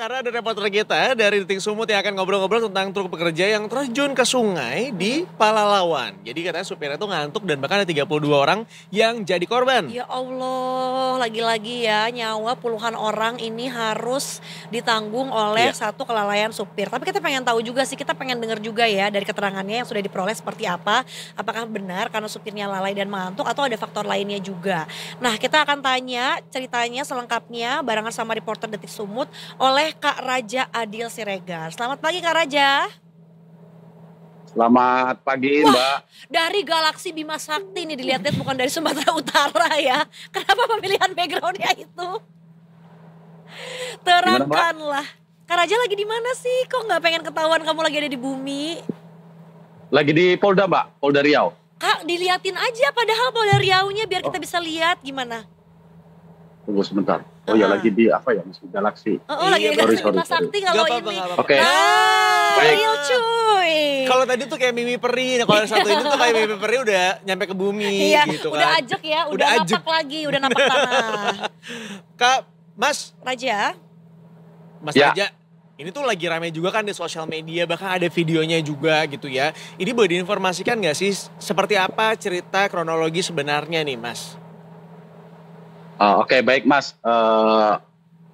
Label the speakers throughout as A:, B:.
A: karena ada reporter kita dari Detik Sumut yang akan ngobrol-ngobrol tentang truk pekerja yang terjun ke sungai di Palalawan. Jadi katanya supirnya tuh ngantuk dan bahkan ada 32 orang yang jadi korban.
B: Ya Allah, lagi-lagi ya nyawa puluhan orang ini harus ditanggung oleh satu kelalaian supir. Tapi kita pengen tahu juga sih, kita pengen dengar juga ya dari keterangannya yang sudah diperoleh seperti apa. Apakah benar karena supirnya lalai dan mengantuk atau ada faktor lainnya juga. Nah, kita akan tanya ceritanya selengkapnya barengan sama reporter Detik Sumut oleh Kak Raja Adil Siregar. Selamat pagi Kak Raja.
C: Selamat pagi Mbak.
B: Dari Galaksi Bima Sakti nih dilihat-lihat, bukan dari Sumatera Utara ya. Kenapa pemilihan backgroundnya itu? Terangkanlah. Kak Raja lagi di mana sih? Kok nggak pengen ketahuan kamu lagi ada di bumi?
C: Lagi di Polda Mbak, Polda Riau.
B: Kak, diliatin aja padahal Polda Riau-nya biar kita bisa lihat gimana.
C: Tunggu sebentar. Oh ya lagi di apa ya? Masih Galaksi.
B: Lagi di Galaksi Bima Sakti kalau ini.
C: Oke.
B: Real cuy.
A: Kalau tadi tuh kayak Mimi Peri, kalau yang satu ini tuh kayak Mimi Peri udah nyampe ke bumi gitu kan.
B: Udah ajak ya, udah napak lagi, udah napak tanah.
A: Kak, Mas
B: Raja.
A: Mas Raja, ini tuh lagi rame juga kan di sosial media, bahkan ada videonya juga gitu ya. Ini boleh diinformasikan gak sih seperti apa cerita kronologi sebenarnya nih Mas?
C: Oke, baik Mas.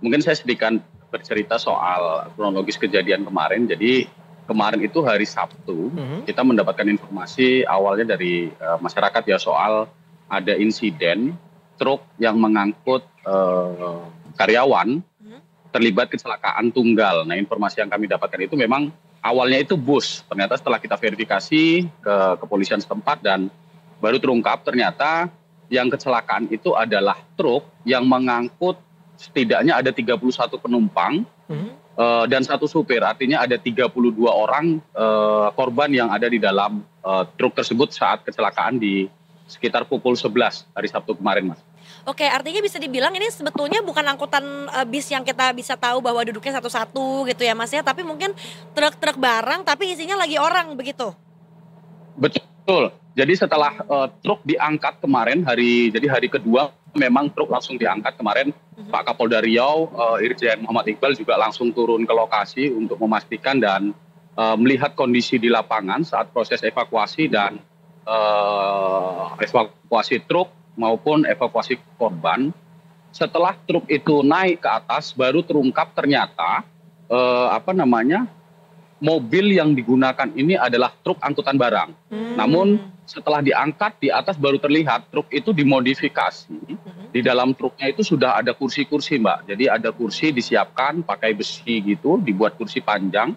C: Mungkin saya sedikit bercerita soal kronologis kejadian kemarin. Jadi kemarin itu hari Sabtu, kita mendapatkan informasi awalnya dari masyarakat ya soal ada insiden truk yang mengangkut karyawan terlibat kecelakaan tunggal. Nah, informasi yang kami dapatkan itu memang awalnya itu bus. Ternyata setelah kita verifikasi ke kepolisian setempat dan baru terungkap ternyata yang kecelakaan itu adalah truk yang mengangkut setidaknya ada 31 penumpang dan satu supir. Artinya ada 32 orang korban yang ada di dalam truk tersebut saat kecelakaan di sekitar pukul 11 hari Sabtu kemarin, Mas.
B: Oke, artinya bisa dibilang ini sebetulnya bukan angkutan bis yang kita bisa tahu bahwa duduknya satu-satu gitu ya Mas ya. Tapi mungkin truk-truk barang tapi isinya lagi orang begitu?
C: Betul. Jadi setelah truk diangkat kemarin jadi hari kedua memang truk langsung diangkat kemarin. Pak Kapolda Riau, Irjen Muhammad Iqbal juga langsung turun ke lokasi untuk memastikan dan melihat kondisi di lapangan saat proses evakuasi dan evakuasi truk maupun evakuasi korban. Setelah truk itu naik ke atas baru terungkap ternyata mobil yang digunakan ini adalah truk angkutan barang. Namun setelah diangkat di atas baru terlihat truk itu dimodifikasi. Di dalam truknya itu sudah ada kursi-kursi Mbak. Jadi ada kursi disiapkan pakai besi gitu, dibuat kursi panjang.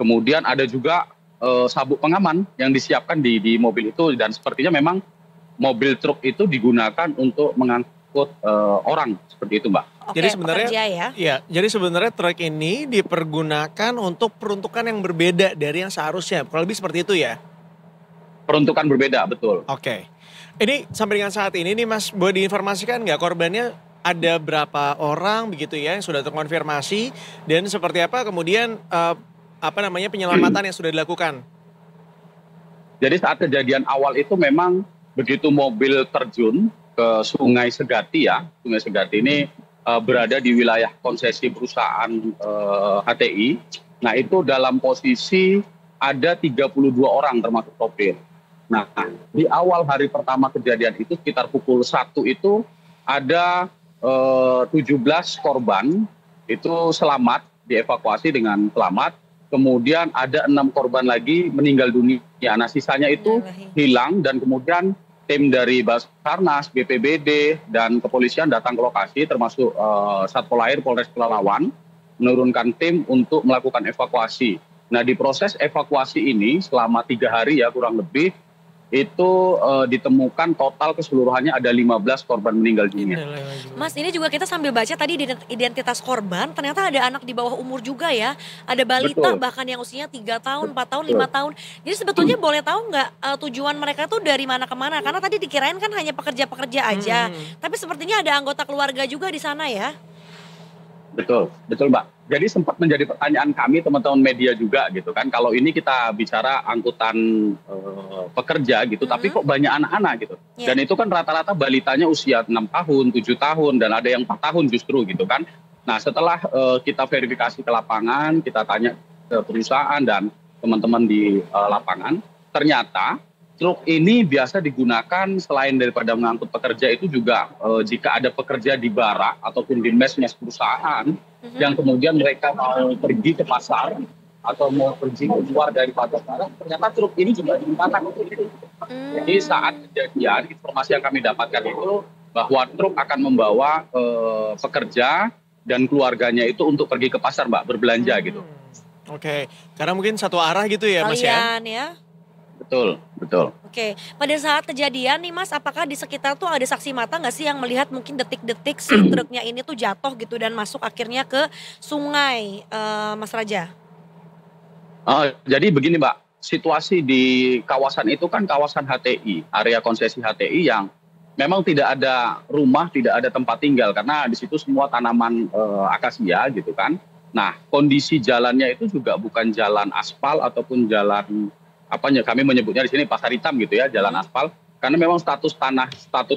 C: Kemudian ada juga sabuk pengaman yang disiapkan di mobil itu. Dan sepertinya memang mobil truk itu digunakan untuk mengangkut orang seperti itu Mbak.
A: Jadi sebenarnya jadi sebenarnya truk ini dipergunakan untuk peruntukan yang berbeda dari yang seharusnya. Kurang lebih seperti itu ya?
C: Peruntukan berbeda, betul.
A: Oke. Ini sampai dengan saat ini nih Mas, boleh diinformasikan nggak korbannya ada berapa orang begitu ya yang sudah terkonfirmasi dan seperti apa kemudian penyelamatan yang sudah dilakukan?
C: Jadi saat kejadian awal itu memang begitu mobil terjun ke Sungai Segati ya. Sungai Segati ini berada di wilayah konsesi perusahaan HTI. Nah itu dalam posisi ada 32 orang termasuk sopir. Nah di awal hari pertama kejadian itu sekitar pukul 1 itu ada 17 korban itu selamat, dievakuasi dengan selamat. Kemudian ada 6 korban lagi meninggal dunia. Nah sisanya itu hilang dan kemudian tim dari Basarnas, BPBD, dan kepolisian datang ke lokasi termasuk Satpol Air Polres Pelalawan menurunkan tim untuk melakukan evakuasi. Nah di proses evakuasi ini selama 3 hari ya kurang lebih itu ditemukan total keseluruhannya ada 15 korban meninggal dunia.
B: Mas ini juga kita sambil baca tadi identitas korban ternyata ada anak di bawah umur juga ya. Ada balita bahkan yang usianya 3 tahun, 4 tahun, 5 tahun. Jadi sebetulnya boleh tahu nggak tujuan mereka tuh dari mana ke mana? Karena tadi dikirain kan hanya pekerja-pekerja aja. Tapi sepertinya ada anggota keluarga juga di sana ya.
C: Betul Mbak. Jadi sempat menjadi pertanyaan kami teman-teman media juga gitu kan. Kalau ini kita bicara angkutan pekerja gitu, tapi kok banyak anak-anak gitu. Dan itu kan rata-rata balitanya usia 6 tahun, 7 tahun, dan ada yang 4 tahun justru gitu kan. Nah, setelah kita verifikasi ke lapangan, kita tanya ke perusahaan dan teman-teman di lapangan, ternyata truk ini biasa digunakan selain daripada mengangkut pekerja itu juga jika ada pekerja di bara ataupun di mes-mes perusahaan yang kemudian mereka mau pergi ke pasar atau mau pergi keluar dari pasar, ternyata truk ini juga digunakan untuk itu. Jadi saat kejadian, informasi yang kami dapatkan itu bahwa truk akan membawa pekerja dan keluarganya itu untuk pergi ke pasar, Mbak, berbelanja gitu.
A: Oke, karena mungkin satu arah gitu ya Mas ya?
B: Kalian ya.
C: Betul, betul.
B: Oke, pada saat kejadian nih Mas, apakah di sekitar tuh ada saksi mata nggak sih yang melihat mungkin detik-detik si truknya ini tuh jatuh gitu dan masuk akhirnya ke sungai, Mas Raja?
C: Jadi begini, Mbak, situasi di kawasan itu kan kawasan HTI, area konsesi HTI yang memang tidak ada rumah, tidak ada tempat tinggal karena di situ semua tanaman akasia gitu kan. Nah, kondisi jalannya itu juga bukan jalan aspal ataupun jalan kami menyebutnya di sini pasar hitam gitu ya, jalan aspal. Karena memang status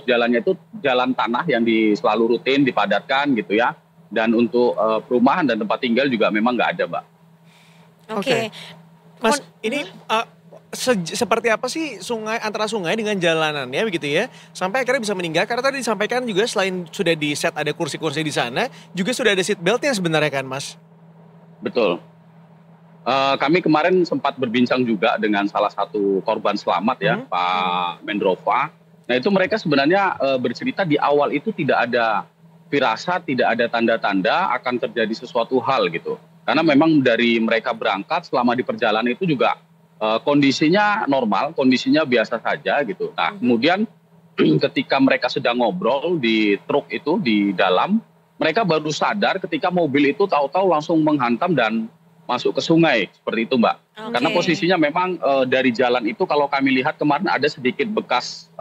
C: jalannya itu jalan tanah yang selalu rutin dipadatkan gitu ya. Dan untuk perumahan dan tempat tinggal juga memang nggak ada, Mbak.
B: Oke.
A: Mas, ini seperti apa sih antara sungai dengan jalanannya begitu ya, sampai akhirnya bisa meninggal? Karena tadi disampaikan juga selain sudah di set ada kursi-kursi di sana, juga sudah ada seat beltnya sebenarnya kan, Mas?
C: Betul. Kami kemarin sempat berbincang juga dengan salah satu korban selamat ya, Pak Mendrova. Nah, itu mereka sebenarnya bercerita di awal itu tidak ada firasat, tidak ada tanda-tanda akan terjadi sesuatu hal gitu. Karena memang dari mereka berangkat selama di perjalanan itu juga kondisinya normal, kondisinya biasa saja gitu. Nah, kemudian ketika mereka sedang ngobrol di truk itu di dalam, mereka baru sadar ketika mobil itu tahu-tahu langsung menghantam dan masuk ke sungai seperti itu, Mbak. Karena posisinya memang dari jalan itu kalau kami lihat kemarin ada sedikit bekas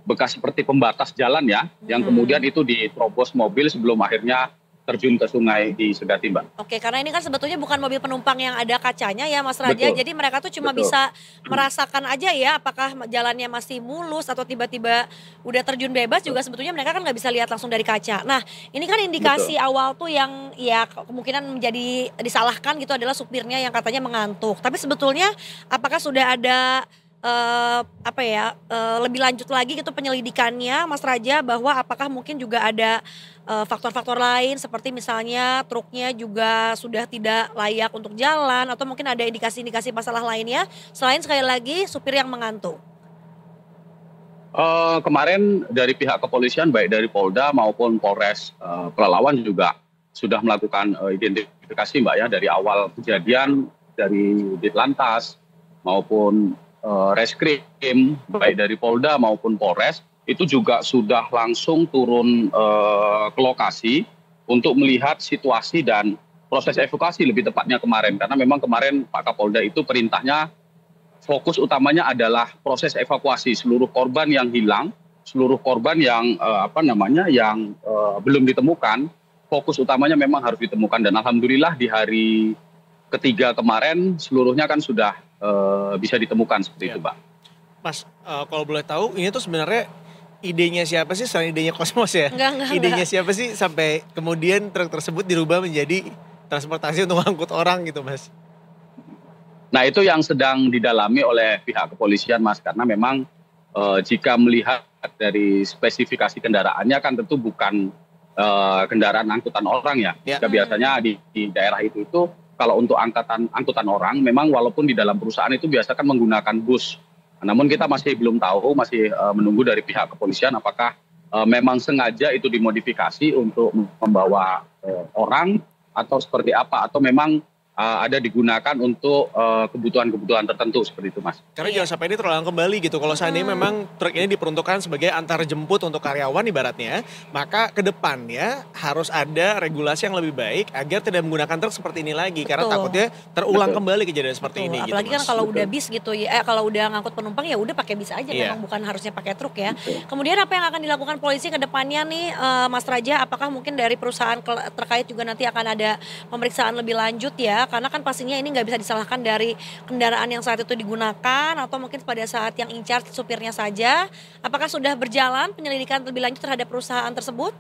C: bekas seperti pembatas jalan ya, yang kemudian itu diterobos mobil sebelum akhirnya terjun ke sungai di Segati, Mbak.
B: Oke, karena ini kan sebetulnya bukan mobil penumpang yang ada kacanya ya Mas Raja.
C: Betul.
B: Jadi mereka tuh cuma bisa merasakan aja ya apakah jalannya masih mulus atau tiba-tiba udah terjun bebas juga sebetulnya mereka kan nggak bisa lihat langsung dari kaca. Nah, ini kan indikasi awal tuh yang ya kemungkinan menjadi disalahkan gitu adalah supirnya yang katanya mengantuk. Tapi sebetulnya apakah sudah ada lebih lanjut lagi gitu penyelidikannya Mas Raja bahwa apakah mungkin juga ada faktor-faktor lain seperti misalnya truknya juga sudah tidak layak untuk jalan atau mungkin ada indikasi-indikasi masalah lainnya selain sekali lagi supir yang mengantuk?
C: Kemarin dari pihak kepolisian baik dari Polda maupun Polres Pelalawan juga sudah melakukan identifikasi, Mbak ya, dari awal kejadian dari Ditlantas maupun Reskrim baik dari Polda maupun Polres itu juga sudah langsung turun ke lokasi untuk melihat situasi dan proses evakuasi lebih tepatnya kemarin, karena memang kemarin Pak Kapolda itu perintahnya fokus utamanya adalah proses evakuasi seluruh korban yang hilang, seluruh korban yang belum ditemukan. Fokus utamanya memang harus ditemukan dan alhamdulillah di hari ketiga kemarin seluruhnya kan sudah bisa ditemukan seperti itu, Pak.
A: Mas, kalau boleh tahu ini tuh sebenarnya idenya siapa sih selain idenya Cosmos ya? Idenya siapa sih sampai kemudian truk tersebut dirubah menjadi transportasi untuk angkut orang gitu, Mas?
C: Nah, itu yang sedang didalami oleh pihak kepolisian, Mas, karena memang jika melihat dari spesifikasi kendaraannya kan tentu bukan kendaraan angkutan orang ya. Jika biasanya di daerah itu kalau untuk angkutan orang memang walaupun di dalam perusahaan itu biasa kan menggunakan bus. Namun kita masih belum tahu, masih menunggu dari pihak kepolisian apakah memang sengaja itu dimodifikasi untuk membawa orang atau seperti apa, atau memang ada digunakan untuk kebutuhan-kebutuhan tertentu seperti itu, Mas.
A: Karena jangan sampai ini terulang kembali gitu. Kalau seandainya memang truk ini diperuntukkan sebagai antar jemput untuk karyawan ibaratnya, maka ke depannya harus ada regulasi yang lebih baik agar tidak menggunakan truk seperti ini lagi. Karena takutnya terulang kembali kejadian seperti ini.
B: Apalagi
A: gitu,
B: kan kalau udah bis gitu ya, kalau udah ngangkut penumpang ya udah pakai bis aja, memang bukan harusnya pakai truk ya. Kemudian apa yang akan dilakukan polisi ke depannya nih, Mas Raja? Apakah mungkin dari perusahaan terkait juga nanti akan ada pemeriksaan lebih lanjut ya? Karena kan pastinya ini nggak bisa disalahkan dari kendaraan yang saat itu digunakan atau mungkin pada saat yang in charge supirnya saja. Apakah sudah berjalan penyelidikan lebih lanjut terhadap perusahaan tersebut?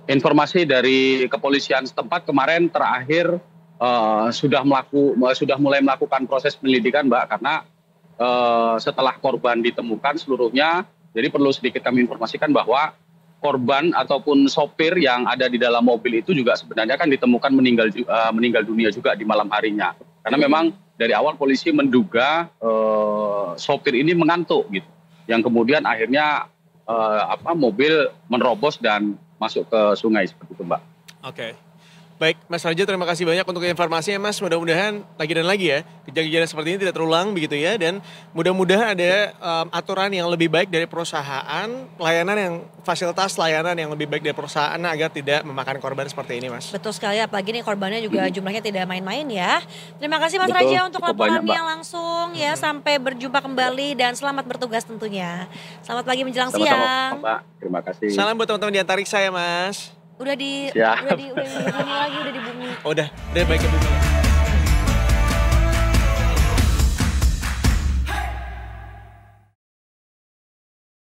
C: informasi dari kepolisian setempat kemarin terakhir sudah mulai melakukan proses penyelidikan, Mbak, karena setelah korban ditemukan seluruhnya, jadi perlu sedikit kami informasikan bahwa korban ataupun sopir yang ada di dalam mobil itu juga sebenarnya kan ditemukan meninggal dunia juga di malam harinya. Karena memang dari awal polisi menduga sopir ini mengantuk gitu, yang kemudian akhirnya mobil menerobos dan masuk ke sungai seperti itu, Mbak.
A: Oke. Baik, Mas Raja, terima kasih banyak untuk informasinya, Mas. Mudah-mudahan lagi dan lagi ya, kejadian seperti ini tidak terulang begitu ya. Dan mudah-mudahan ada aturan yang lebih baik dari perusahaan, fasilitas layanan yang lebih baik dari perusahaan agar tidak memakan korban seperti ini, Mas.
B: Betul sekali, apalagi nih korbannya juga jumlahnya tidak main-main ya. Terima kasih Mas
C: Betul,
B: Raja untuk
C: cukup banyak,
B: laporannya
C: Mbak.
B: langsung ya. Sampai berjumpa kembali dan selamat bertugas tentunya. Selamat pagi menjelang
C: Sama-sama,
B: siang.
C: Mbak. Terima kasih.
A: Salam buat teman-teman di Antariksa ya, Mas.
B: Udah di
C: Siap.
B: bumi lagi, udah di bumi.
A: Oh, udah baik ya, Bu.